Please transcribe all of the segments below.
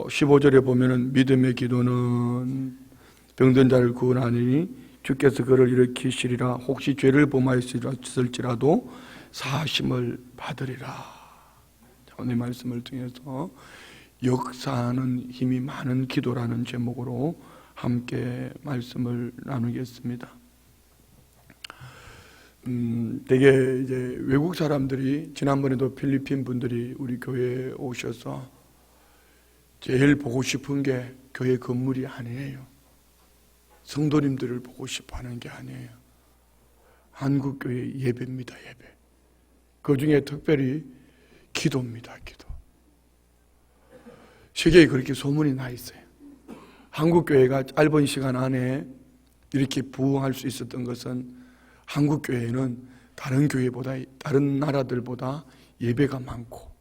15절에 보면은 믿음의 기도는 병든 자를 구원하니 주께서 그를 일으키시리라. 혹시 죄를 범하였을지라도 사하심을 받으리라. 오늘 말씀을 통해서 역사하는 힘이 많은 기도라는 제목으로 함께 말씀을 나누겠습니다. 되게 이제 외국 사람들이, 지난번에도 필리핀 분들이 우리 교회에 오셔서 제일 보고 싶은 게 교회 건물이 아니에요. 성도님들을 보고 싶어 하는 게 아니에요. 한국교회 예배입니다, 예배. 그 중에 특별히 기도입니다, 기도. 세계에 그렇게 소문이 나 있어요. 한국교회가 짧은 시간 안에 이렇게 부흥할 수 있었던 것은 한국교회는 다른 교회보다, 다른 나라들보다 예배가 많고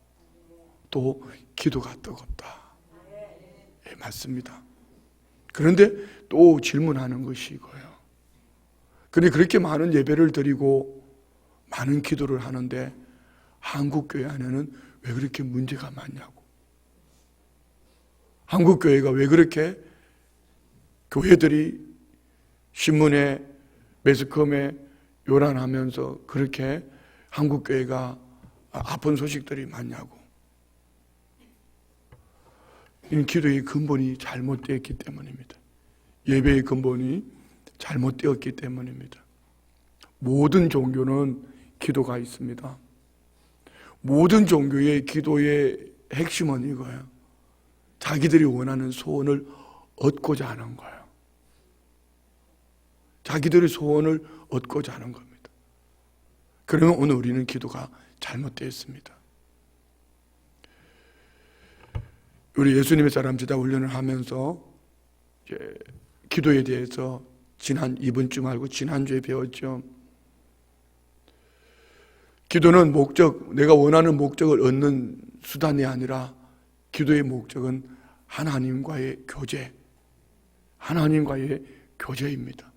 또 기도가 뜨겁다. 예, 맞습니다. 그런데 또 질문하는 것이 이거예요. 그런데 그렇게 많은 예배를 드리고 많은 기도를 하는데 한국교회 안에는 왜 그렇게 문제가 많냐고. 한국교회가 왜 그렇게 교회들이 신문에 매스컴에 요란하면서 그렇게 한국교회가 아픈 소식들이 많냐고. 이는 기도의 근본이 잘못되었기 때문입니다. 예배의 근본이 잘못되었기 때문입니다. 모든 종교는 기도가 있습니다. 모든 종교의 기도의 핵심은 이거예요. 자기들이 원하는 소원을 얻고자 하는 거예요. 자기들의 소원을 얻고자 하는 겁니다. 그러면 오늘 우리는 기도가 잘못되어 있습니다. 우리 예수님의 사람지다 훈련을 하면서 기도에 대해서 이번 주 말고 지난주에 배웠죠. 기도는 목적, 내가 원하는 목적을 얻는 수단이 아니라 기도의 목적은 하나님과의 교제, 하나님과의 교제입니다.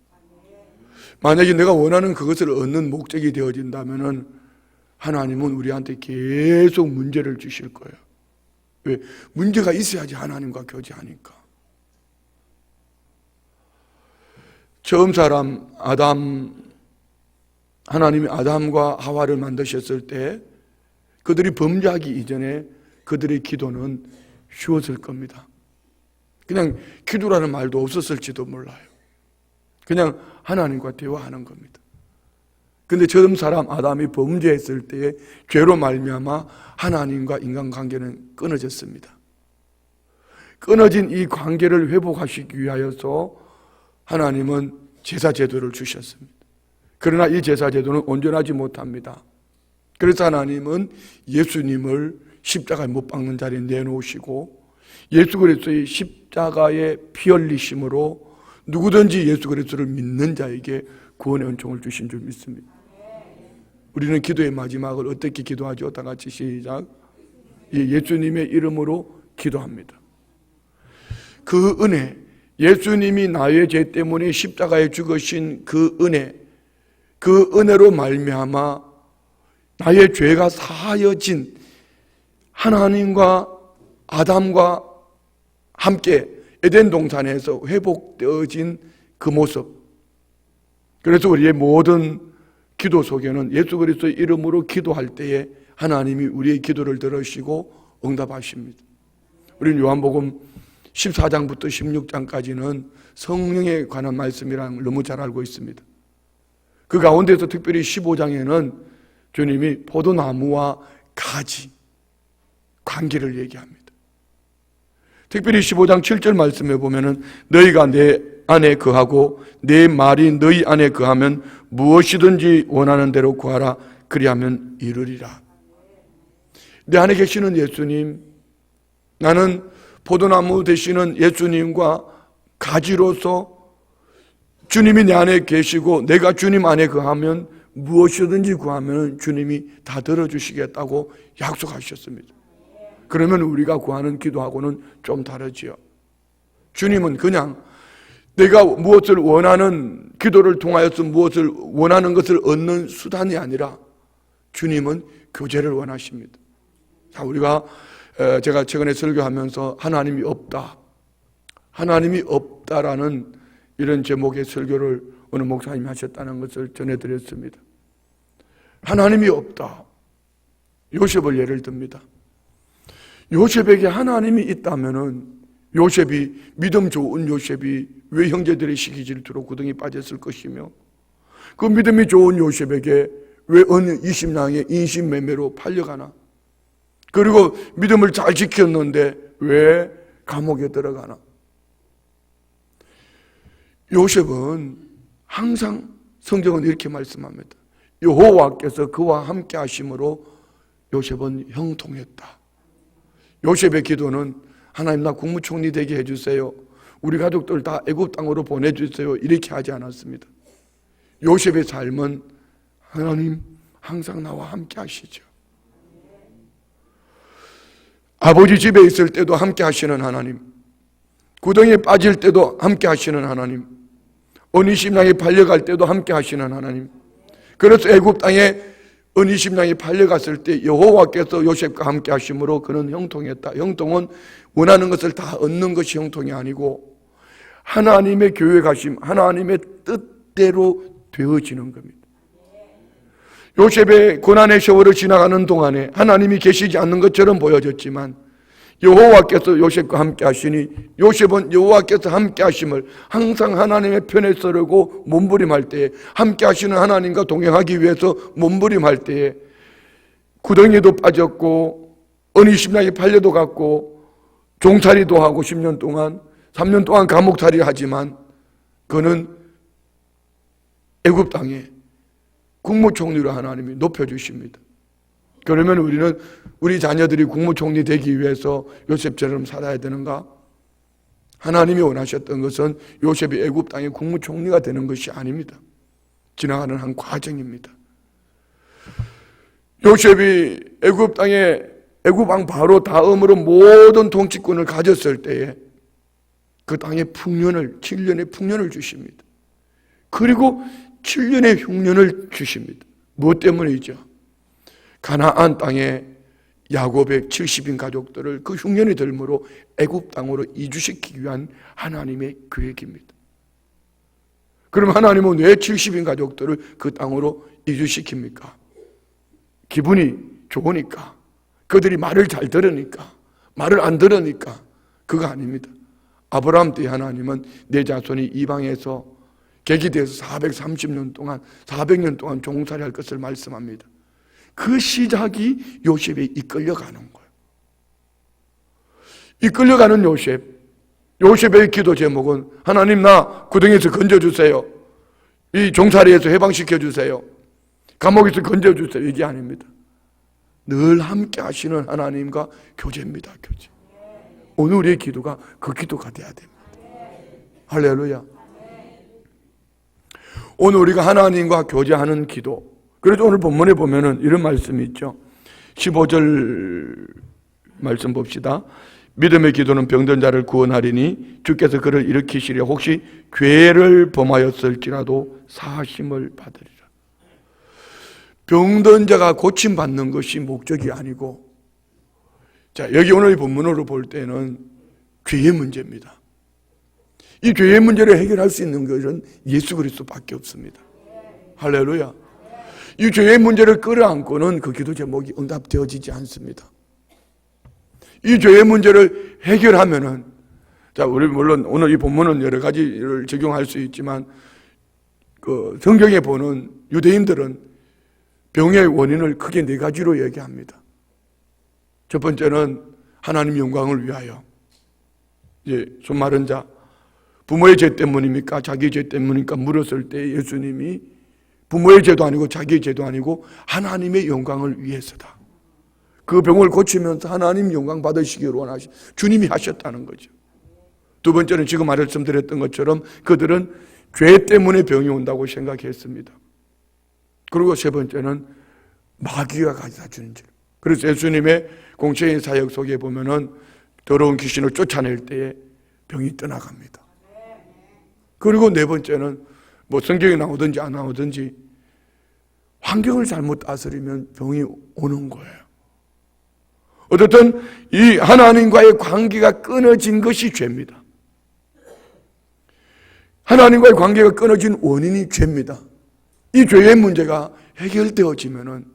만약에 내가 원하는 그것을 얻는 목적이 되어진다면 하나님은 우리한테 계속 문제를 주실 거예요. 왜? 문제가 있어야지 하나님과 교제하니까. 처음 사람 아담, 하나님이 아담과 하와를 만드셨을 때 그들이 범죄하기 이전에 그들의 기도는 쉬웠을 겁니다. 그냥 기도라는 말도 없었을지도 몰라요. 그냥 하나님과 대화하는 겁니다. 근데 처음 사람 아담이 범죄했을 때에 죄로 말미암아 하나님과 인간관계는 끊어졌습니다. 끊어진 이 관계를 회복하시기 위하여서 하나님은 제사 제도를 주셨습니다. 그러나 이 제사 제도는 온전하지 못합니다. 그래서 하나님은 예수님을 십자가에 못 박는 자리에 내놓으시고 예수 그리스도의 십자가의 피 흘리심으로 누구든지 예수 그리스도를 믿는 자에게 구원의 은총을 주신 줄 믿습니다. 우리는 기도의 마지막을 어떻게 기도하죠? 다 같이 시작. 예수님의 이름으로 기도합니다. 그 은혜, 예수님이 나의 죄 때문에 십자가에 죽으신 그 은혜, 그 은혜로 말미암아 나의 죄가 사하여진 하나님과 아담과 함께 에덴 동산에서 회복되어진 그 모습. 그래서 우리의 모든 기도 속에는 예수 그리스도의 이름으로 기도할 때에 하나님이 우리의 기도를 들으시고 응답하십니다. 우리는 요한복음 14장부터 16장까지는 성령에 관한 말씀이라는 걸 너무 잘 알고 있습니다. 그 가운데서 특별히 15장에는 주님이 포도나무와 가지, 관계를 얘기합니다. 특별히 15장 7절 말씀에 보면은 너희가 내 안에 거하고 내 말이 너희 안에 거하면 무엇이든지 원하는 대로 구하라. 그리하면 이루리라. 내 안에 계시는 예수님, 나는 포도나무 되시는 예수님과 가지로서 주님이 내 안에 계시고 내가 주님 안에 거하면 무엇이든지 구하면 주님이 다 들어주시겠다고 약속하셨습니다. 그러면 우리가 구하는 기도하고는 좀 다르지요. 주님은 그냥 내가 무엇을 원하는 기도를 통하여서 무엇을 원하는 것을 얻는 수단이 아니라 주님은 교제를 원하십니다. 자, 우리가 제가 최근에 설교하면서 하나님이 없다, 하나님이 없다라는 이런 제목의 설교를 어느 목사님이 하셨다는 것을 전해드렸습니다. 하나님이 없다. 요셉을 예를 듭니다. 요셉에게 하나님이 있다면은 요셉이, 믿음 좋은 요셉이 왜 형제들의 시기 질투로 구덩이 빠졌을 것이며, 그 믿음이 좋은 요셉에게 왜 어느 20냥의 인신매매로 팔려가나, 그리고 믿음을 잘 지켰는데 왜 감옥에 들어가나. 요셉은 항상 성경은 이렇게 말씀합니다. 여호와께서 그와 함께 하심으로 요셉은 형통했다. 요셉의 기도는 하나님 나 국무총리 되게 해주세요, 우리 가족들 다 애굽 땅으로 보내주세요, 이렇게 하지 않았습니다. 요셉의 삶은 하나님 항상 나와 함께 하시죠. 아버지 집에 있을 때도 함께 하시는 하나님, 구덩이에 빠질 때도 함께 하시는 하나님, 언니심랑에 팔려갈 때도 함께 하시는 하나님. 그래서 애굽 땅에 언니심랑이 팔려갔을 때 여호와께서 요셉과 함께 하심으로 그는 형통했다. 형통은 원하는 것을 다 얻는 것이 형통이 아니고 하나님의 계획하심, 하나님의 뜻대로 되어지는 겁니다. 요셉의 고난의 세월을 지나가는 동안에 하나님이 계시지 않는 것처럼 보여졌지만 여호와께서 요셉과 함께 하시니 요셉은 여호와께서 함께 하심을 항상 하나님의 편에 서려고 몸부림할 때에, 함께 하시는 하나님과 동행하기 위해서 몸부림할 때에 구덩이도 빠졌고 언니심랑에 팔려도 갔고 종살이도 하고 10년 동안 3년 동안 감옥살이를 하지만 그는 애굽 땅에 국무총리로 하나님이 높여주십니다. 그러면 우리는 우리 자녀들이 국무총리 되기 위해서 요셉처럼 살아야 되는가? 하나님이 원하셨던 것은 요셉이 애굽 땅의 국무총리가 되는 것이 아닙니다. 지나가는 한 과정입니다. 요셉이 애굽 땅에 애굽 왕 바로 다음으로 모든 통치권을 가졌을 때에 그 땅에 풍년을, 7년의 풍년을 주십니다. 그리고 7년의 흉년을 주십니다. 무엇 때문이죠? 가나안 땅에 야곱의 70인 가족들을 그 흉년이 들므로 애굽 땅으로 이주시키기 위한 하나님의 계획입니다. 그럼 하나님은 왜 70인 가족들을 그 땅으로 이주시킵니까? 기분이 좋으니까, 그들이 말을 잘 들으니까, 말을 안 들으니까? 그거 아닙니다. 아브라함 때 하나님은 내 자손이 이방에서 계기돼서 430년 동안 400년 동안 종살이 할 것을 말씀합니다. 그 시작이 요셉에 이끌려가는 거예요. 이끌려가는 요셉. 요셉의 기도 제목은 하나님 나 구덩이에서 건져주세요, 이 종살이에서 해방시켜주세요, 감옥에서 건져주세요, 이게 아닙니다. 늘 함께 하시는 하나님과 교제입니다. 교제. 오늘 우리의 기도가 그 기도가 돼야 됩니다. 할렐루야. 오늘 우리가 하나님과 교제하는 기도. 그래서 오늘 본문에 보면은 이런 말씀이 있죠. 15절 말씀 봅시다. 믿음의 기도는 병든 자를 구원하리니 주께서 그를 일으키시려 혹시 죄를 범하였을지라도 사하심을 받으리라. 병든 자가 고침받는 것이 목적이 아니고, 자, 여기 오늘 본문으로 볼 때는 죄의 문제입니다. 이 죄의 문제를 해결할 수 있는 것은 예수 그리스도밖에 없습니다. 할렐루야. 이 죄의 문제를 끌어안고는 그 기도 제목이 응답되어지지 않습니다. 이 죄의 문제를 해결하면은, 자, 우리 물론 오늘 이 본문은 여러 가지를 적용할 수 있지만 그 성경에 보는 유대인들은 병의 원인을 크게 4가지로 얘기합니다. 첫 번째는 하나님 영광을 위하여. 손 마른 자, 부모의 죄 때문입니까? 자기 죄 때문입니까? 물었을 때 예수님이 부모의 죄도 아니고 자기의 죄도 아니고 하나님의 영광을 위해서다. 그 병을 고치면서 하나님 영광 받으시기를 원하시, 주님이 하셨다는 거죠. 두 번째는 지금 말씀드렸던 것처럼 그들은 죄 때문에 병이 온다고 생각했습니다. 그리고 세 번째는 마귀가 가져다 주는 죄. 그래서 예수님의 공생의 사역 속에 보면은 더러운 귀신을 쫓아낼 때에 병이 떠나갑니다. 그리고 네 번째는 뭐 성경에 나오든지 안 나오든지 환경을 잘못 다스리면 병이 오는 거예요. 어쨌든 이 하나님과의 관계가 끊어진 것이 죄입니다. 하나님과의 관계가 끊어진 원인이 죄입니다. 이 죄의 문제가 해결되어지면은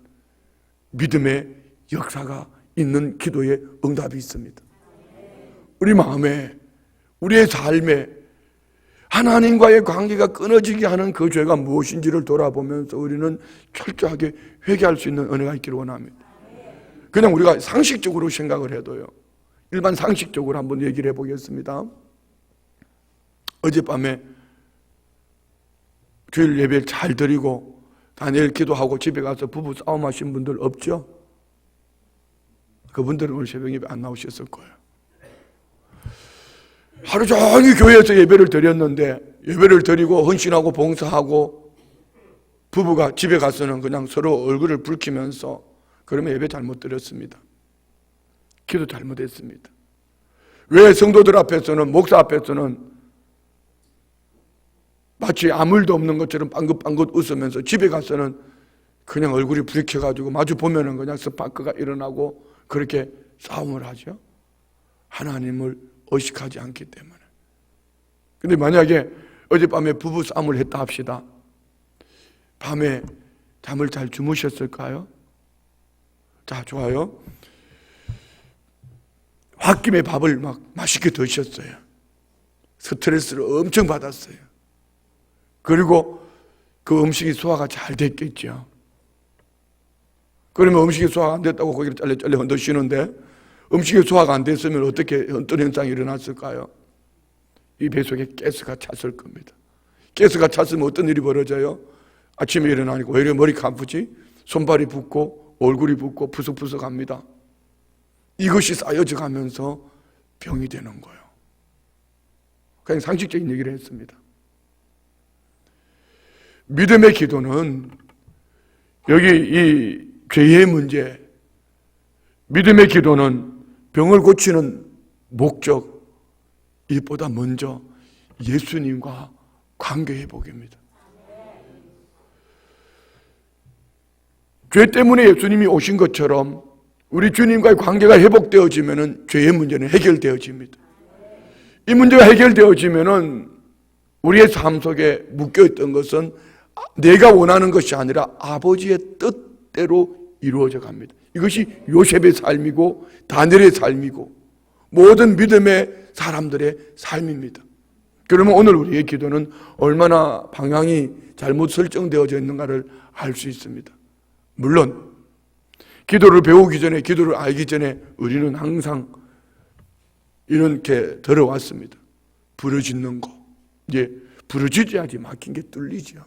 믿음의 역사가 있는 기도의 응답이 있습니다. 우리 마음에, 우리의 삶에 하나님과의 관계가 끊어지게 하는 그 죄가 무엇인지를 돌아보면서 우리는 철저하게 회개할 수 있는 은혜가 있기를 원합니다. 그냥 우리가 상식적으로 생각을 해도요, 일반 상식적으로 한번 얘기를 해보겠습니다. 어젯밤에 주일 예배를 잘 드리고 다니엘 기도하고 집에 가서 부부 싸움하신 분들 없죠? 그분들은 오늘 새벽 예배 안 나오셨을 거예요. 하루 종일 교회에서 예배를 드렸는데, 예배를 드리고 헌신하고 봉사하고 부부가 집에 가서는 그냥 서로 얼굴을 붉히면서, 그러면 예배 잘못 드렸습니다. 기도 잘못했습니다. 왜 성도들 앞에서는, 목사 앞에서는 마치 아무 일도 없는 것처럼 빵긋빵긋 웃으면서 집에 가서는 그냥 얼굴이 붉혀가지고 마주 보면은 그냥 스파크가 일어나고 그렇게 싸움을 하죠? 하나님을 의식하지 않기 때문에. 근데 만약에 어젯밤에 부부 싸움을 했다 합시다. 밤에 잠을 잘 주무셨을까요? 자, 좋아요. 홧김에 밥을 막 맛있게 드셨어요. 스트레스를 엄청 받았어요. 그리고 그 음식이 소화가 잘 됐겠죠. 그러면 음식이 소화가 안 됐다고 고기를 잘래 흔드시는데, 음식이 소화가 안 됐으면 어떻게 어떤 현상이 일어났을까요? 이 배 속에 가스가 찼을 겁니다. 가스가 찼으면 어떤 일이 벌어져요? 아침에 일어나니까 왜 이렇게 머리가 아프지? 손발이 붓고 얼굴이 붓고 푸석푸석합니다. 이것이 쌓여져 가면서 병이 되는 거예요. 그냥 상식적인 얘기를 했습니다. 믿음의 기도는 여기 이 죄의 문제, 믿음의 기도는 병을 고치는 목적, 이보다 먼저 예수님과 관계 회복입니다. 죄 때문에 예수님이 오신 것처럼 우리 주님과의 관계가 회복되어지면 죄의 문제는 해결되어집니다. 이 문제가 해결되어지면 우리의 삶 속에 묶여있던 것은 내가 원하는 것이 아니라 아버지의 뜻대로 이루어져 갑니다. 이것이 요셉의 삶이고 다니엘의 삶이고 모든 믿음의 사람들의 삶입니다. 그러면 오늘 우리의 기도는 얼마나 방향이 잘못 설정되어져 있는가를 알 수 있습니다. 물론 기도를 배우기 전에, 기도를 알기 전에 우리는 항상 이렇게 들어왔습니다. 부르짖는 거. 이제 부르짖어야지 막힌 게 뚫리죠.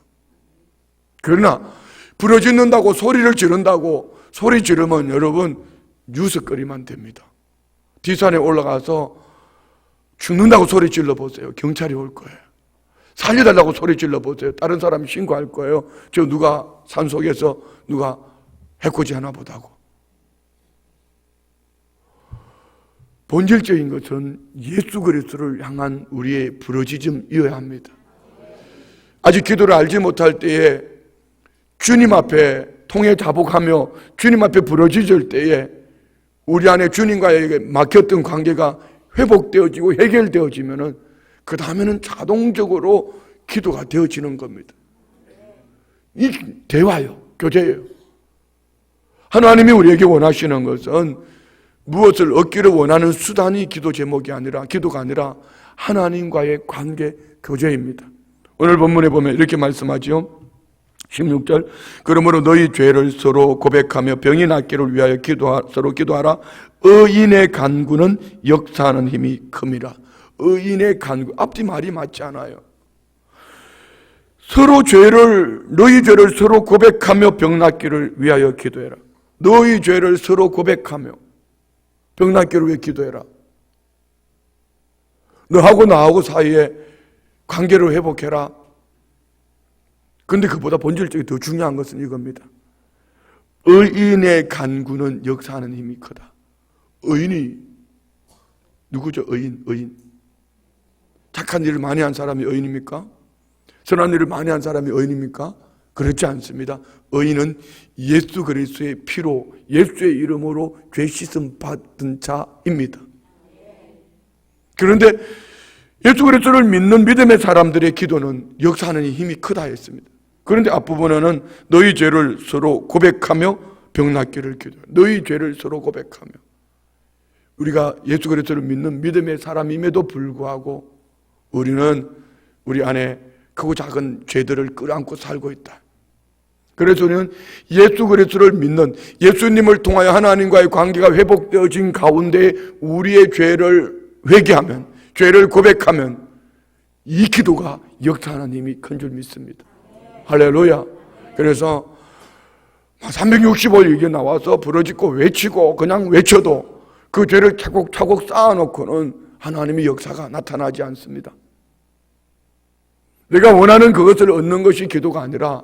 그러나 부르짖는다고 소리를 지른다고 소리 지르면 여러분 유석거리만 됩니다. 뒷산에 올라가서 죽는다고 소리 질러보세요. 경찰이 올 거예요. 살려달라고 소리 질러보세요. 다른 사람이 신고할 거예요. 저 누가 산속에서 누가 해코지 하나 보다고. 본질적인 것은 예수 그리스도를 향한 우리의 부르짖음이어야 합니다. 아직 기도를 알지 못할 때에 주님 앞에 통해 자복하며 주님 앞에 부르짖을 때에 우리 안에 주님과의 막혔던 관계가 회복되어지고 해결되어지면은 그 다음에는 자동적으로 기도가 되어지는 겁니다. 이 대화요, 교제예요. 하나님이 우리에게 원하시는 것은 무엇을 얻기를 원하는 수단이 기도 제목이 아니라, 기도가 아니라 하나님과의 관계 교제입니다. 오늘 본문에 보면 이렇게 말씀하죠. 16절, 그러므로 너희 죄를 서로 고백하며 병이 낫기를 위하여 서로 기도하라. 의인의 간구는 역사하는 힘이 큼이라. 의인의 간구, 앞뒤 말이 맞지 않아요. 너희 죄를 서로 고백하며 병 낫기를 위하여 기도해라. 너희 죄를 서로 고백하며 병 낫기를 위해 기도해라. 너하고 나하고 사이에 관계를 회복해라. 근데 그보다 본질적으로 더 중요한 것은 이겁니다. 의인의 간구는 역사하는 힘이 크다. 의인이 누구죠? 의인. 착한 일을 많이 한 사람이 의인입니까? 선한 일을 많이 한 사람이 의인입니까? 그렇지 않습니다. 의인은 예수 그리스도의 피로 예수의 이름으로 죄 씻음 받은 자입니다. 그런데 예수 그리스도를 믿는 믿음의 사람들의 기도는 역사하는 힘이 크다 했습니다. 그런데 앞부분에는 너희 죄를 서로 고백하며 병 낫기를 기도해. 너희 죄를 서로 고백하며. 우리가 예수 그리스도를 믿는 믿음의 사람임에도 불구하고 우리는 우리 안에 크고 작은 죄들을 끌어안고 살고 있다. 그래서 우리는 예수 그리스도를 믿는, 예수님을 통하여 하나님과의 관계가 회복되어진 가운데 우리의 죄를 회개하면, 죄를 고백하면 이 기도가 역사하는 힘이 큰 줄 믿습니다. 할렐루야. 그래서 365일 이게 나와서 부러지고 외치고 그냥 외쳐도 그 죄를 차곡차곡 쌓아놓고는 하나님의 역사가 나타나지 않습니다. 내가 원하는 그것을 얻는 것이 기도가 아니라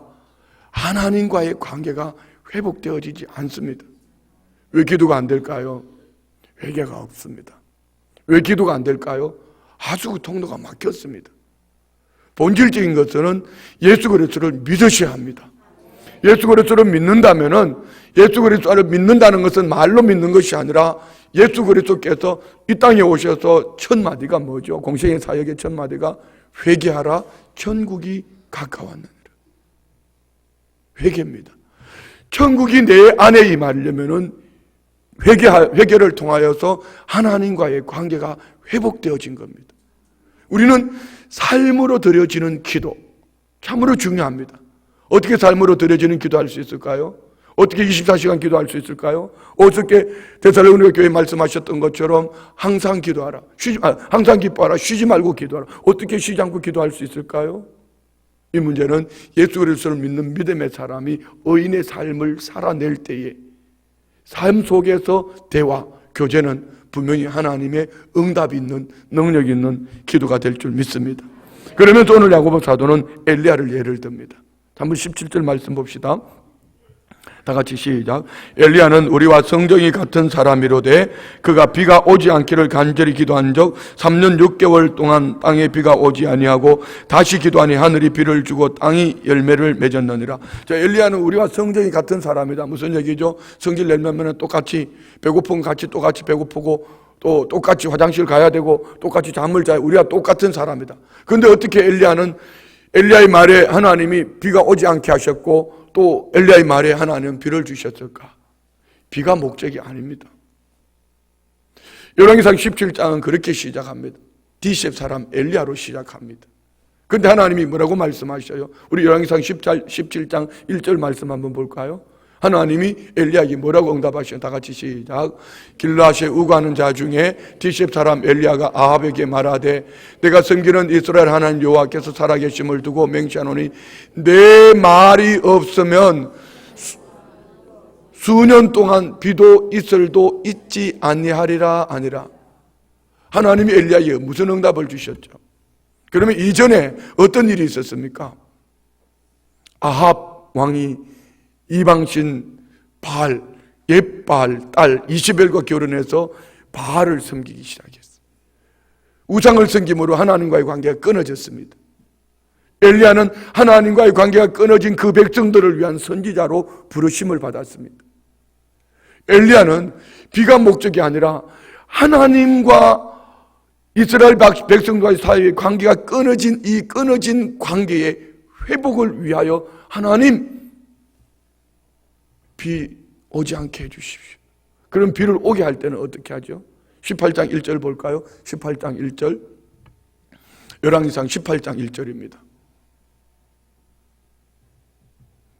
하나님과의 관계가 회복되어지지 않습니다. 왜 기도가 안 될까요? 회개가 없습니다. 왜 기도가 안 될까요? 하수구 통로가 막혔습니다. 본질적인 것은 예수 그리스도를 믿으셔야 합니다. 예수 그리스도를 믿는다면은, 예수 그리스도를 믿는다는 것은 말로 믿는 것이 아니라 예수 그리스도께서 이 땅에 오셔서 첫 마디가 뭐죠? 공생의 사역의 첫 마디가 회개하라, 천국이 가까웠느니라. 회개입니다. 천국이 내 안에 임하려면은 회개를 통하여서 하나님과의 관계가 회복되어진 겁니다. 우리는 삶으로 드려지는 기도, 참으로 중요합니다. 어떻게 삶으로 드려지는 기도할 수 있을까요? 어떻게 24시간 기도할 수 있을까요? 어떻게 데살로니가 교회 말씀하셨던 것처럼 항상 기도하라, 항상 기뻐하라, 쉬지 말고 기도하라. 어떻게 쉬지 않고 기도할 수 있을까요? 이 문제는 예수 그리스도를 믿는 믿음의 사람이 의인의 삶을 살아낼 때에 삶 속에서 대화, 교제는 분명히 하나님의 응답이 있는, 능력 있는 기도가 될 줄 믿습니다. 그러면서 오늘 야고보 사도는 엘리야를 예를 듭니다. 한번 17절 말씀 봅시다. 다 같이 시작. 엘리야는 우리와 성정이 같은 사람이로되 그가 비가 오지 않기를 간절히 기도한 적 3년 6개월 동안 땅에 비가 오지 아니하고 다시 기도하니 하늘이 비를 주고 땅이 열매를 맺었느니라. 자, 엘리야는 우리와 성정이 같은 사람이다. 무슨 얘기죠? 성질 내려면 똑같이 배고프면 같이 똑같이 배고프고 또 똑같이 화장실 가야 되고 똑같이 잠을 자야, 우리와 똑같은 사람이다. 그런데 어떻게 엘리야의 말에 하나님이 비가 오지 않게 하셨고 또 엘리야의 말에 하나님은 비를 주셨을까? 비가 목적이 아닙니다. 열왕기상 17장은 그렇게 시작합니다. 디셉 사람 엘리야로 시작합니다. 그런데 하나님이 뭐라고 말씀하셔요? 우리 열왕기상 17장 1절 말씀 한번 볼까요? 하나님이 엘리야에게 뭐라고 응답하시나요? 다 같이 시작. 길르앗에 우거하는 자 중에 디셉 사람 엘리야가 아합에게 말하되 내가 섬기는 이스라엘 하나님 여호와께서 살아계심을 두고 맹세하노니 내 말이 없으면 수년 동안 비도 이슬도 있지 아니하리라 아니라. 하나님이 엘리야에게 무슨 응답을 주셨죠? 그러면 이전에 어떤 일이 있었습니까? 아합 왕이 이방신 바알, 옛바알 딸 이시벨과 결혼해서 바알을 섬기기 시작했어요. 우상을 섬김으로 하나님과의 관계가 끊어졌습니다. 엘리야는 하나님과의 관계가 끊어진 그 백성들을 위한 선지자로 부르심을 받았습니다. 엘리야는 비가 목적이 아니라 하나님과 이스라엘 백성과의 사이의 관계가 끊어진 이 끊어진 관계의 회복을 위하여 하나님 비 오지 않게 해주십시오. 그럼 비를 오게 할 때는 어떻게 하죠? 18장 1절 볼까요? 18장 1절. 열왕기상 18장 1절입니다.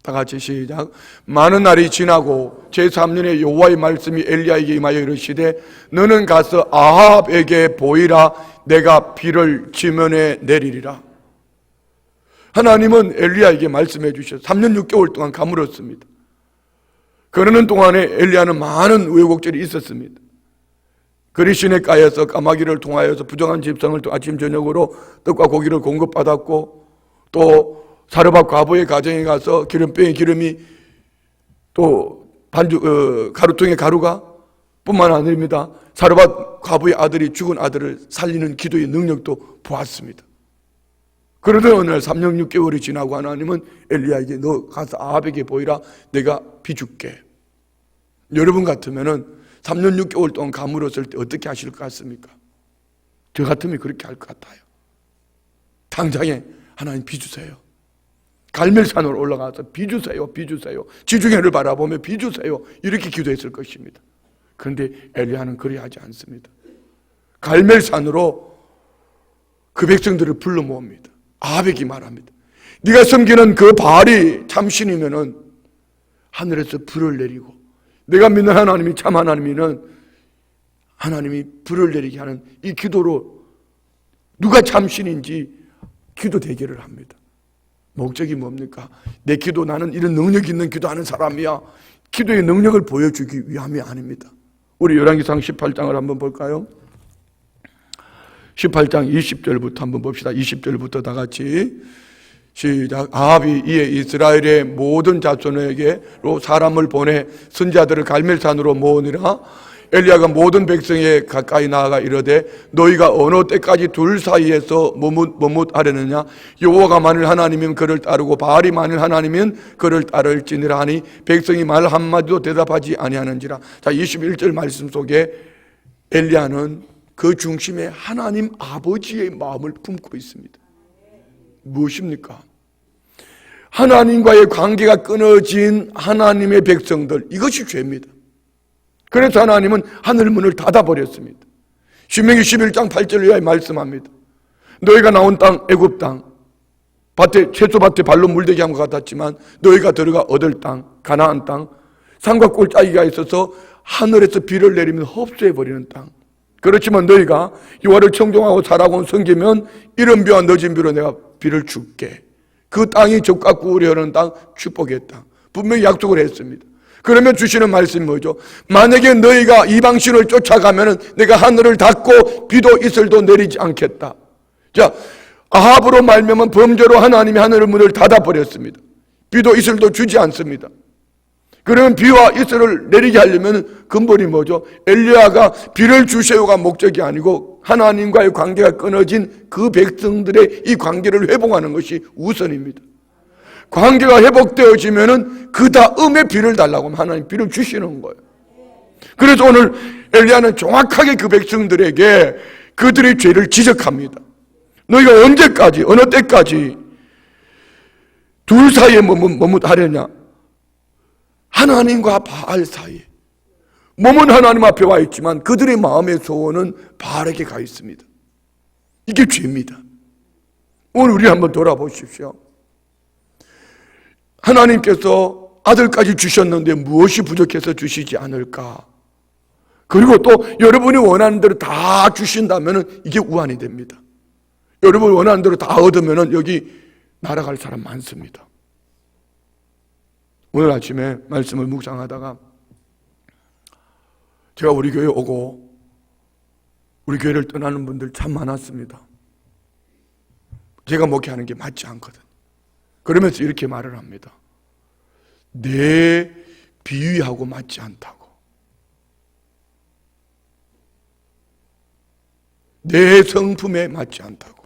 다 같이 시작. 많은 날이 지나고 제3년에 여호와의 말씀이 엘리야에게 임하여 이르시되 너는 가서 아합에게 보이라. 내가 비를 지면에 내리리라. 하나님은 엘리야에게 말씀해 주셔서 3년 6개월 동안 가물었습니다. 그러는 동안에 엘리야는 많은 우여곡절이 있었습니다. 그리 시냇가에서 까마귀를 통하여서 부정한 집성을 아침 저녁으로 떡과 고기를 공급받았고 또 사르밧 과부의 가정에 가서 기름병에 기름이 또 가루통에 가루가 뿐만 아닙니다. 사르밧 과부의 아들이 죽은 아들을 살리는 기도의 능력도 보았습니다. 그러던 어느 날 3년 6개월이 지나고 하나님은 엘리야에게 너 가서 아합에게 보이라 내가 비 줄게. 여러분 같으면은 3년 6개월 동안 가물었을 때 어떻게 하실 것 같습니까? 저 같으면 그렇게 할 것 같아요. 당장에 하나님 비 주세요. 갈멜산으로 올라가서 비 주세요, 비 주세요. 지중해를 바라보며 비 주세요. 이렇게 기도했을 것입니다. 그런데 엘리야는 그리하지 않습니다. 갈멜산으로 그 백성들을 불러 모읍니다. 아합에게 말합니다. 네가 섬기는 그 바알이 참신이면은 하늘에서 불을 내리고, 내가 믿는 하나님이 참 하나님이면 하나님이 불을 내리게 하는 이 기도로 누가 참신인지 기도 대결을 합니다. 목적이 뭡니까? 내 기도, 나는 이런 능력 있는 기도하는 사람이야. 기도의 능력을 보여주기 위함이 아닙니다. 우리 열왕기상 18장을 한번 볼까요? 18장 20절부터 한번 봅시다. 20절부터 다 같이 시작. 아합이 이에 이스라엘의 모든 자손에게로 사람을 보내 선지자들을 갈멜산으로 모으니라. 엘리야가 모든 백성에 가까이 나아가 이르되 너희가 어느 때까지 둘 사이에서 머뭇하려느냐? 여호와가 만일 하나님이면 그를 따르고 바알이 만일 하나님이면 그를 따를지니라 하니 백성이 말 한마디도 대답하지 아니하는지라. 자, 21절 말씀 속에 엘리야는 그 중심에 하나님 아버지의 마음을 품고 있습니다. 무엇입니까? 하나님과의 관계가 끊어진 하나님의 백성들, 이것이 죄입니다. 그래서 하나님은 하늘문을 닫아버렸습니다. 신명기 11장 8절에 말씀합니다. 너희가 나온 땅 애굽 땅, 밭에 채소밭에 발로 물대게 한 것 같았지만 너희가 들어가 얻을 땅 가나안 땅, 산과 골짜기가 있어서 하늘에서 비를 내리면 흡수해버리는 땅. 그렇지만 너희가 여호와를 청종하고 살아고 섬기면 이른 비와 늦은 비로 내가 비를 줄게. 그 땅이 젖과 꿀이 흐르는 땅, 축복의 땅. 분명히 약속을 했습니다. 그러면 주시는 말씀이 뭐죠? 만약에 너희가 이방신을 쫓아가면은 내가 하늘을 닫고 비도 이슬도 내리지 않겠다. 자, 아합으로 말미암은 범죄로 하나님이 하늘 문을 닫아버렸습니다. 비도 이슬도 주지 않습니다. 그러면 비와 이슬을 내리게 하려면 근본이 뭐죠? 엘리야가 비를 주세요가 목적이 아니고 하나님과의 관계가 끊어진 그 백성들의 이 관계를 회복하는 것이 우선입니다. 관계가 회복되어지면은 그 다음에 비를 달라고 하면 하나님 비를 주시는 거예요. 그래서 오늘 엘리야는 정확하게 그 백성들에게 그들의 죄를 지적합니다. 너희가 언제까지, 어느 때까지 둘 사이에 머뭇하려냐? 하나님과 바알 사이에. 몸은 하나님 앞에 와 있지만 그들의 마음의 소원은 바알에게 가 있습니다. 이게 죄입니다. 오늘 우리 한번 돌아보십시오. 하나님께서 아들까지 주셨는데 무엇이 부족해서 주시지 않을까? 그리고 또 여러분이 원하는 대로 다 주신다면 이게 우환이 됩니다. 여러분이 원하는 대로 다 얻으면 여기 날아갈 사람 많습니다. 오늘 아침에 말씀을 묵상하다가 제가 우리 교회 오고 우리 교회를 떠나는 분들 참 많았습니다. 제가 목회하는 게 맞지 않거든. 그러면서 이렇게 말을 합니다. 내 비유하고 맞지 않다고. 내 성품에 맞지 않다고.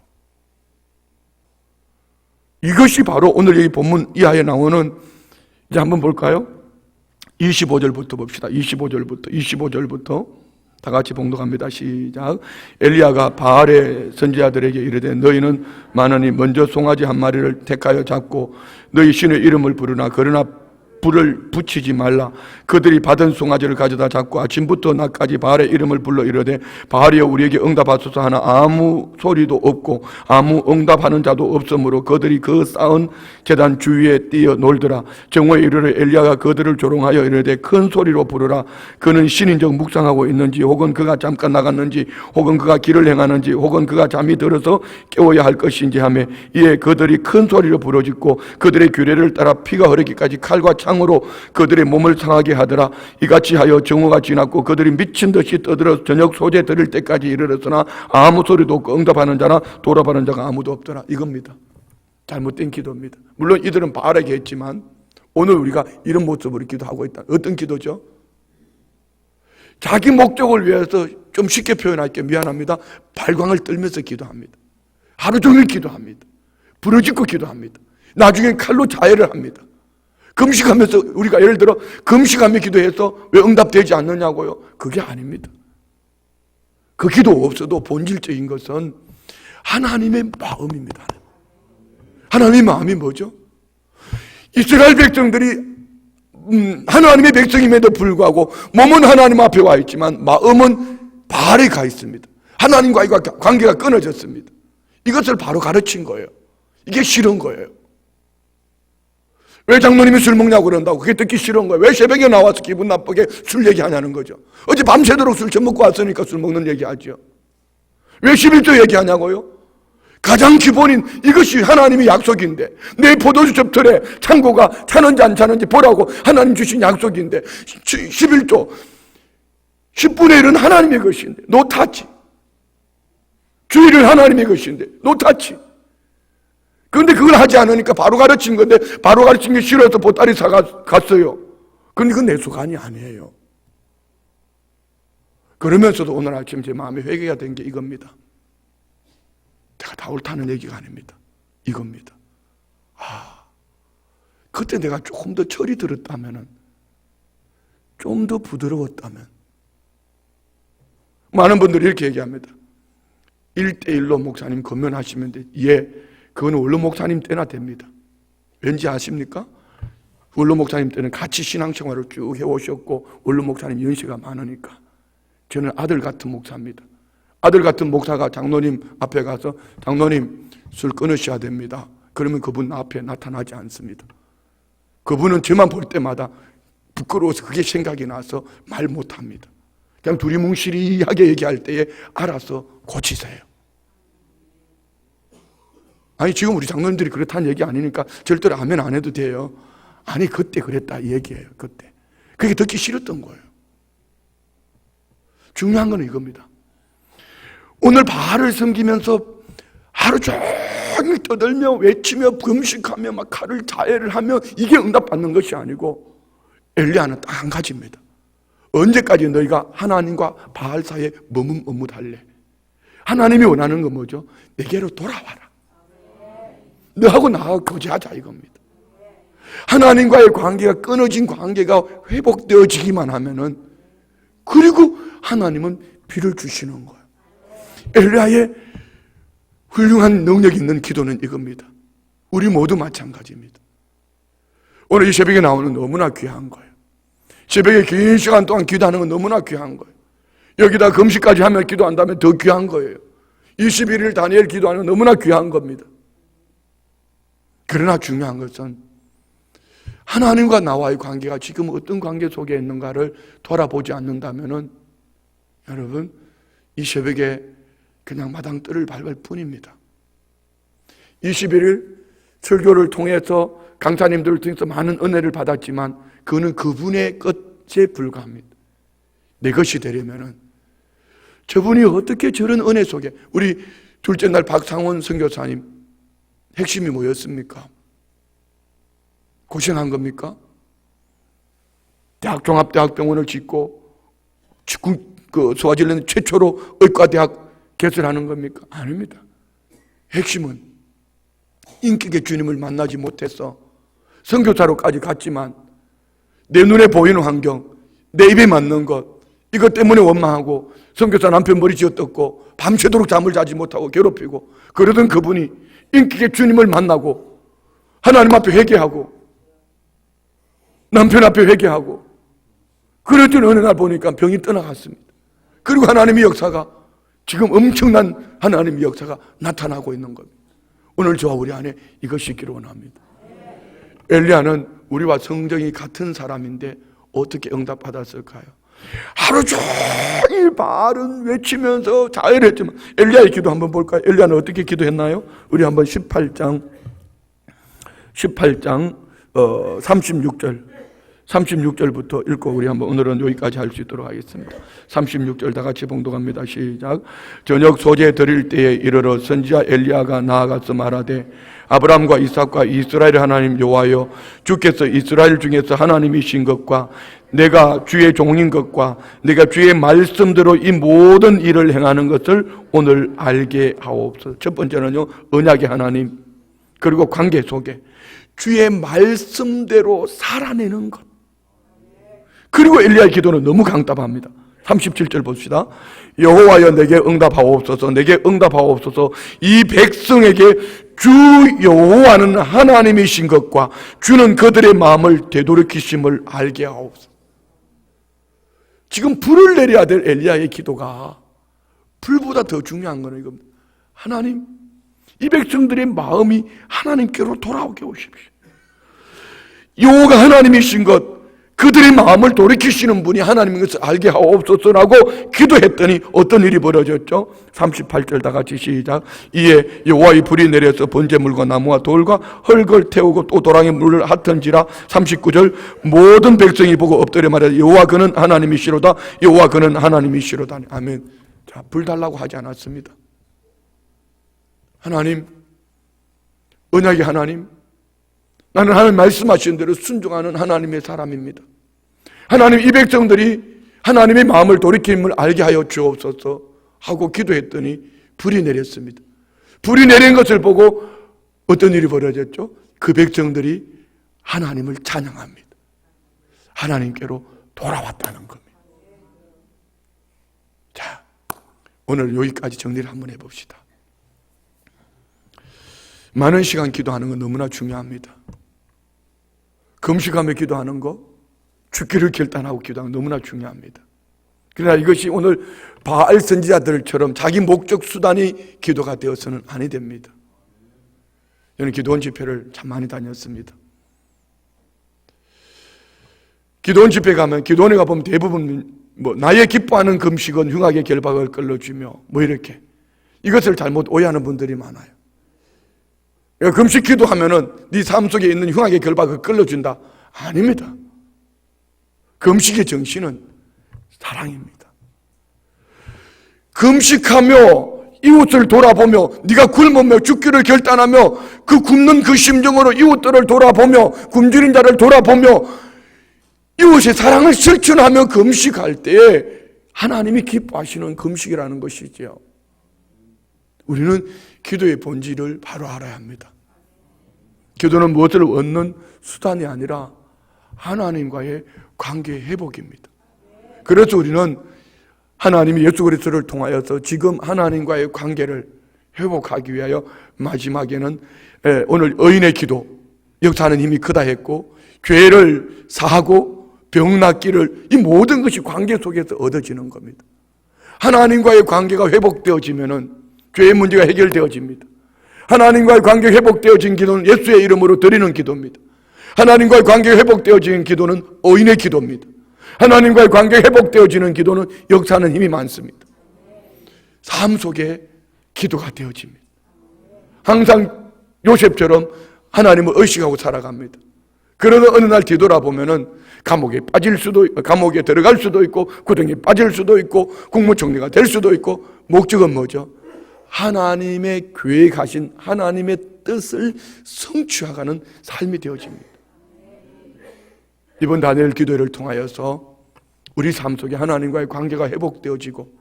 이것이 바로 오늘 이 본문 이하에 나오는, 이제 한번 볼까요? 25절부터 봅시다. 25절부터 다 같이 봉독합니다. 시작. 엘리야가 바알의 선지자들에게 이르되 너희는 많으니 먼저 송아지 한 마리를 택하여 잡고 너희 신의 이름을 부르나 그러나 불을 붙이지 말라. 그들이 받은 송아지를 가져다 잡고 아침부터 낮까지 바알의 이름을 불러 이르되 바알이여 우리에게 응답하소서 하나 아무 소리도 없고 아무 응답하는 자도 없으므로 그들이 그 쌓은 제단 주위에 뛰어 놀더라. 정오에 이르러 엘리야가 그들을 조롱하여 이르되 큰 소리로 부르라. 그는 신인적 묵상하고 있는지 혹은 그가 잠깐 나갔는지 혹은 그가 길을 행하는지 혹은 그가 잠이 들어서 깨워야 할 것인지 하며 이에 그들이 큰 소리로 부르짖고 그들의 규례를 따라 피가 흐르기까지 칼과 창으로 그들의 몸을 상하게 하더라. 이같이 하여 정오가 지났고 그들이 미친 듯이 떠들어 저녁 소재 들을 때까지 이르렀으나 아무 소리도 없고 응답하는 자나 돌아보는 자가 아무도 없더라. 이겁니다. 잘못된 기도입니다. 물론 이들은 바알에게 했지만 오늘 우리가 이런 모습으로 기도하고 있다. 어떤 기도죠? 자기 목적을 위해서, 좀 쉽게 표현할게요. 미안합니다. 발광을 떨면서 기도합니다. 하루 종일 기도합니다. 부르짖고 기도합니다. 나중에 칼로 자해를 합니다. 금식하면서 우리가 예를 들어 금식하며 기도해서 왜 응답되지 않느냐고요? 그게 아닙니다. 그 기도 없어도 본질적인 것은 하나님의 마음입니다. 하나님의 마음이 뭐죠? 이스라엘 백성들이 하나님의 백성임에도 불구하고 몸은 하나님 앞에 와 있지만 마음은 바알에 가 있습니다. 하나님과의 관계가 끊어졌습니다. 이것을 바로 가르친 거예요. 이게 싫은 거예요. 왜 장로님이 술 먹냐고 그런다고. 그게 듣기 싫은 거예요. 왜 새벽에 나와서 기분 나쁘게 술 얘기하냐는 거죠. 어제 밤새도록 술 처먹고 왔으니까 술 먹는 얘기하죠. 왜 11조 얘기하냐고요? 가장 기본인 이것이 하나님의 약속인데, 내 포도주 접틀에 창고가 차는지 안 차는지 보라고 하나님 주신 약속인데, 11조 10분의 1은 하나님의 것인데 노타치. 주일은 하나님의 것인데 노타치. 그런데 그걸 하지 않으니까 바로 가르친 건데, 바로 가르친 게 싫어서 보따리 사갔어요. 그런데 그건 내 수간이 아니에요. 그러면서도 오늘 아침 제 마음에 회개가 된 게 이겁니다. 내가 다 옳다는 얘기가 아닙니다. 이겁니다. 그때 내가 조금 더 철이 들었다면, 좀 더 부드러웠다면. 많은 분들이 이렇게 얘기합니다. 1대1로 목사님 건면하시면 돼. 예, 그건 원로 목사님 때나 됩니다. 왠지 아십니까? 원로 목사님 때는 같이 신앙생활을 쭉 해오셨고 원로 목사님 연세가 많으니까. 저는 아들 같은 목사입니다. 아들 같은 목사가 장로님 앞에 가서 장로님 술 끊으셔야 됩니다. 그러면 그분 앞에 나타나지 않습니다. 그분은 저만 볼 때마다 부끄러워서 그게 생각이 나서 말 못합니다. 그냥 둘이 뭉실이하게 얘기할 때에 알아서 고치세요. 아니 지금 우리 장로님들이 그렇다는 얘기 아니니까 절대로 아멘 안 해도 돼요. 아니 그때 그랬다 이 얘기예요. 그때 그게 듣기 싫었던 거예요. 중요한 건 이겁니다. 오늘 바알을 섬기면서 하루 종일 떠들며 외치며 금식하며 막 칼을 자해를 하며 이게 응답받는 것이 아니고, 엘리야는 딱 한 가지입니다. 언제까지 너희가 하나님과 바알 사이에 머뭇머뭇할래? 하나님이 원하는 건 뭐죠? 내게로 돌아와라. 너하고 나하고 교제하자 이겁니다. 하나님과의 관계가 끊어진 관계가 회복되어지기만 하면은, 그리고 하나님은 비를 주시는 거예요. 엘리야의 훌륭한 능력 있는 기도는 이겁니다. 우리 모두 마찬가지입니다. 오늘 이 새벽에 나오는 너무나 귀한 거예요. 새벽에 긴 시간 동안 기도하는 건 너무나 귀한 거예요. 여기다 금식까지 하면 기도한다면 더 귀한 거예요. 21일 다니엘 기도하는 건 너무나 귀한 겁니다. 그러나 중요한 것은 하나님과 나와의 관계가 지금 어떤 관계 속에 있는가를 돌아보지 않는다면은, 여러분 이 새벽에 그냥 마당뜰을 밟을 뿐입니다. 21일 설교를 통해서 강사님들을 통해서 많은 은혜를 받았지만 그는 그분의 것에 불과합니다. 내 것이 되려면은 저분이 어떻게 저런 은혜 속에, 우리 둘째 날 박상원 선교사님 핵심이 뭐였습니까? 고생한 겁니까? 대학 종합대학병원을 짓고 스와질랜드 최초로 의과대학 개설하는 겁니까? 아닙니다. 핵심은 인격의 주님을 만나지 못해서 선교사로까지 갔지만 내 눈에 보이는 환경, 내 입에 맞는 것, 이것 때문에 원망하고 선교사 남편 머리 쥐어뜯고 밤새도록 잠을 자지 못하고 괴롭히고 그러던 그분이 인격의 주님을 만나고 하나님 앞에 회개하고 남편 앞에 회개하고 그랬더니 어느 날 보니까 병이 떠나갔습니다. 그리고 하나님의 역사가 지금 엄청난 하나님의 역사가 나타나고 있는 겁니다. 오늘 저와 우리 안에 이것이 있기를 원합니다. 엘리야는 우리와 성정이 같은 사람인데 어떻게 응답받았을까요? 하루 종일 바알은 외치면서 자해를 했지만 엘리야의 기도 한번 볼까요? 엘리야는 어떻게 기도했나요? 우리 한번 18장 36절부터 읽고 우리 한번 오늘은 여기까지 할 수 있도록 하겠습니다. 36절 다 같이 봉독합니다. 시작. 저녁 소재 드릴 때에 이르러 선지자 엘리야가 나아가서 말하되 아브라함과 이삭과 이스라엘 하나님 여호와여, 주께서 이스라엘 중에서 하나님이신 것과 내가 주의 종인 것과 내가 주의 말씀대로 이 모든 일을 행하는 것을 오늘 알게 하옵소서. 첫 번째는요, 언약의 하나님, 그리고 관계 속에 주의 말씀대로 살아내는 것. 그리고 엘리야의 기도는 너무 강답합니다. 37절 봅시다. 여호와여 내게 응답하옵소서, 내게 응답하옵소서. 이 백성에게 주 여호와는 하나님이신 것과 주는 그들의 마음을 되돌이키심을 알게 하옵소서. 지금 불을 내려야 될 엘리야의 기도가 불보다 더 중요한 거는 이겁니다. 하나님, 이 백성들의 마음이 하나님께로 돌아오게 하십시오. 여호와가 하나님이신 것, 그들의 마음을 돌이키시는 분이 하나님인 것을 알게 하옵소서라고 기도했더니 어떤 일이 벌어졌죠? 38절 다 같이 시작. 이에 여호와의 불이 내려서 번제물과 나무와 돌과 흙을 태우고 또 도랑에 물을 핫던지라. 39절 모든 백성이 보고 엎드려 말하되 여호와 그는 하나님이시로다, 여호와 그는 하나님이시로다. 아멘. 자, 불 달라고 하지 않았습니다. 하나님, 언약의 하나님, 나는 하나님 말씀하신 대로 순종하는 하나님의 사람입니다. 하나님, 이 백성들이 하나님의 마음을 돌이킴을 알게 하여 주옵소서 하고 기도했더니 불이 내렸습니다. 불이 내린 것을 보고 어떤 일이 벌어졌죠? 그 백성들이 하나님을 찬양합니다. 하나님께로 돌아왔다는 겁니다. 자, 오늘 여기까지 정리를 한번 해봅시다. 많은 시간 기도하는 건 너무나 중요합니다. 금식하며 기도하는 거, 죽기를 결단하고 기도하는 거 너무나 중요합니다. 그러나 이것이 오늘 바알 선지자들처럼 자기 목적 수단이 기도가 되어서는 아니 됩니다. 저는 기도원 집회를 참 많이 다녔습니다. 기도원 집회 가면, 기도원에 가보면 대부분 나의 기뻐하는 금식은 흉악의 결박을 끌어주며 이렇게 이것을 잘못 오해하는 분들이 많아요. 금식 기도하면은 네 삶 속에 있는 흉악의 결박을 끌어준다. 아닙니다. 금식의 정신은 사랑입니다. 금식하며 이웃을 돌아보며 네가 굶으며 죽기를 결단하며 그 굶는 그 심정으로 이웃들을 돌아보며 굶주린 자를 돌아보며 이웃의 사랑을 실천하며 금식할 때에 하나님이 기뻐하시는 금식이라는 것이죠. 우리는 기도의 본질을 바로 알아야 합니다. 기도는 무엇을 얻는 수단이 아니라 하나님과의 관계 회복입니다. 그래서 우리는 하나님이 예수 그리스도를 통하여서 지금 하나님과의 관계를 회복하기 위하여 마지막에는 오늘 의인의 기도, 역사하는 힘이 크다 했고, 죄를 사하고 병 낫기를, 이 모든 것이 관계 속에서 얻어지는 겁니다. 하나님과의 관계가 회복되어지면은 죄의 문제가 해결되어집니다. 하나님과의 관계가 회복되어진 기도는 예수의 이름으로 드리는 기도입니다. 하나님과의 관계가 회복되어진 기도는 의인의 기도입니다. 하나님과의 관계가 회복되어지는 기도는 역사하는 힘이 많습니다. 삶 속에 기도가 되어집니다. 항상 요셉처럼 하나님을 의식하고 살아갑니다. 그러나 어느 날 뒤돌아보면은 감옥에 빠질 수도, 감옥에 들어갈 수도 있고, 구덩이에 빠질 수도 있고, 국무총리가 될 수도 있고, 목적은 뭐죠? 하나님의 계획하신 하나님의 뜻을 성취하가는 삶이 되어집니다. 이번 다니엘 기도회를 통하여서 우리 삶 속에 하나님과의 관계가 회복되어지고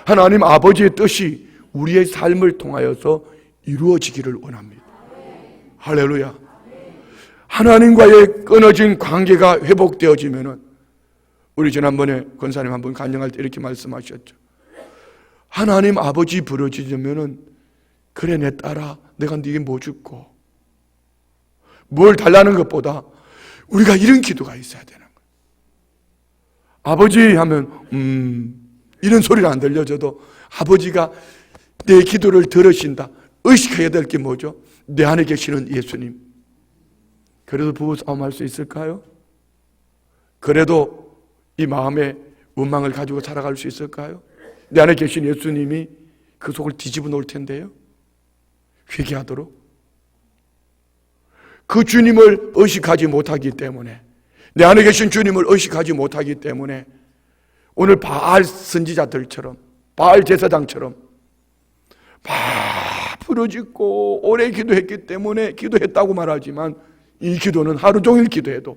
하나님 아버지의 뜻이 우리의 삶을 통하여서 이루어지기를 원합니다. 할렐루야. 하나님과의 끊어진 관계가 회복되어지면은, 우리 지난번에 권사님 한 번 간증할 때 이렇게 말씀하셨죠. 하나님 아버지 부르짖으면은, 그래 내 딸아 내가 네게 뭐 줄고, 뭘 달라는 것보다 우리가 이런 기도가 있어야 되는 거예요. 아버지 하면 이런 소리를 안 들려줘도 아버지가 내 기도를 들으신다. 의식해야 될 게 뭐죠? 내 안에 계시는 예수님. 그래도 부부싸움 할 수 있을까요? 그래도 이 마음에 원망을 가지고 살아갈 수 있을까요? 내 안에 계신 예수님이 그 속을 뒤집어 놓을 텐데요. 회개하도록. 그 주님을 의식하지 못하기 때문에, 내 안에 계신 주님을 의식하지 못하기 때문에 오늘 바알 선지자들처럼, 바알 제사장처럼 부르짖고 오래 기도했기 때문에 기도했다고 말하지만, 이 기도는 하루 종일 기도해도,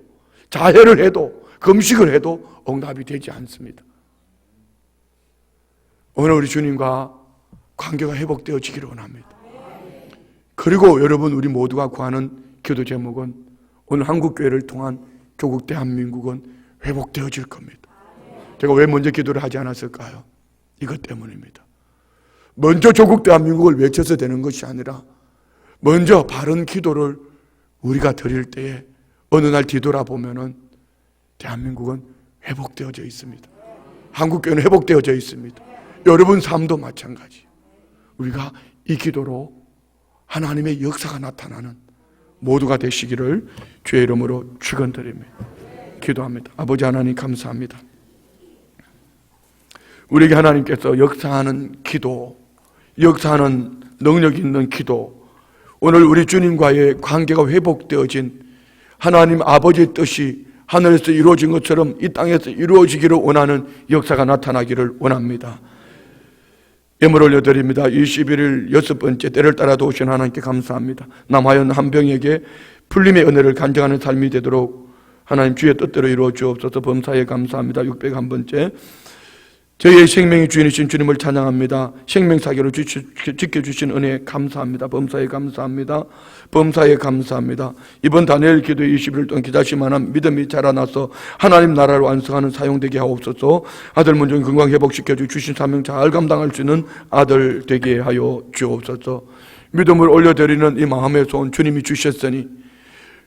자해를 해도, 금식을 해도 응답이 되지 않습니다. 오늘 우리 주님과 관계가 회복되어지기를 원합니다. 그리고 여러분, 우리 모두가 구하는 기도 제목은 오늘 한국교회를 통한 조국 대한민국은 회복되어질 겁니다. 제가 왜 먼저 기도를 하지 않았을까요? 이것 때문입니다. 먼저 조국 대한민국을 외쳐서 되는 것이 아니라 먼저 바른 기도를 우리가 드릴 때에 어느 날 뒤돌아보면은 대한민국은 회복되어져 있습니다. 한국교회는 회복되어져 있습니다. 여러분 삶도 마찬가지. 우리가 이 기도로 하나님의 역사가 나타나는 모두가 되시기를 주의 이름으로 축원드립니다. 기도합니다. 아버지 하나님 감사합니다. 우리에게 하나님께서 역사하는 기도, 역사하는 능력 있는 기도, 오늘 우리 주님과의 관계가 회복되어진 하나님 아버지의 뜻이 하늘에서 이루어진 것처럼 이 땅에서 이루어지기를 원하는 역사가 나타나기를 원합니다. 예물 올려드립니다. 21일 6번째 때를 따라 도우신 하나님께 감사합니다. 남하연 한 병에게 풀림의 은혜를 간증하는 삶이 되도록 하나님 주의 뜻대로 이루어 주옵소서. 범사에 감사합니다. 601번째 저희의 생명의 주인이신 주님을 찬양합니다. 생명사계로 지켜주신 은혜에 감사합니다. 범사에 감사합니다. 범사에 감사합니다. 이번 다니엘 기도의 21일 동안 기다시만한 믿음이 자라나서 하나님 나라를 완성하는 사용되게 하옵소서. 아들 문정 건강 회복시켜 주신 사명 잘 감당할 수 있는 아들 되게 하여 주옵소서. 믿음을 올려드리는 이 마음의 소원 주님이 주셨으니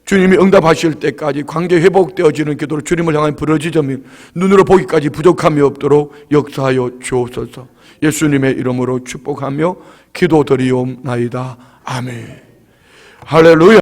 주님이 응답하실 때까지 관계 회복되어지는 기도로 주님을 향한 부르짖음이 눈으로 보기까지 부족함이 없도록 역사하여 주옵소서. 예수님의 이름으로 축복하며 기도드리옵나이다. 아멘. 할렐루야.